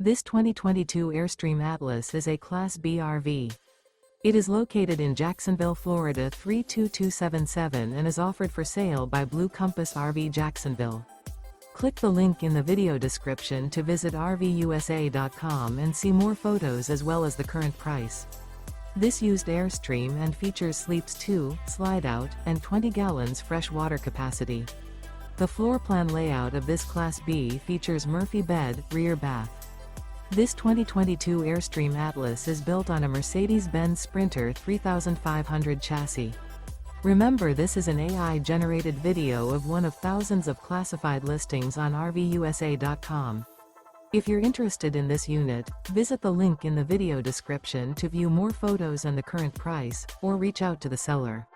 This 2022 Airstream Atlas is a Class B RV. It is located in Jacksonville, Florida 32277 and is offered for sale by Blue Compass RV Jacksonville. Click the link in the video description to visit RVUSA.com and see more photos as well as the current price. This used Airstream and features sleeps 2, Slideout, and 20 gallons fresh water capacity. The floor plan layout of this Class B features Murphy bed, rear bath. This 2022 Airstream Atlas is built on a Mercedes-Benz Sprinter 3500 chassis. Remember, this is an AI-generated video of one of thousands of classified listings on RVUSA.com. If you're interested in this unit, visit the link in the video description to view more photos and the current price, or reach out to the seller.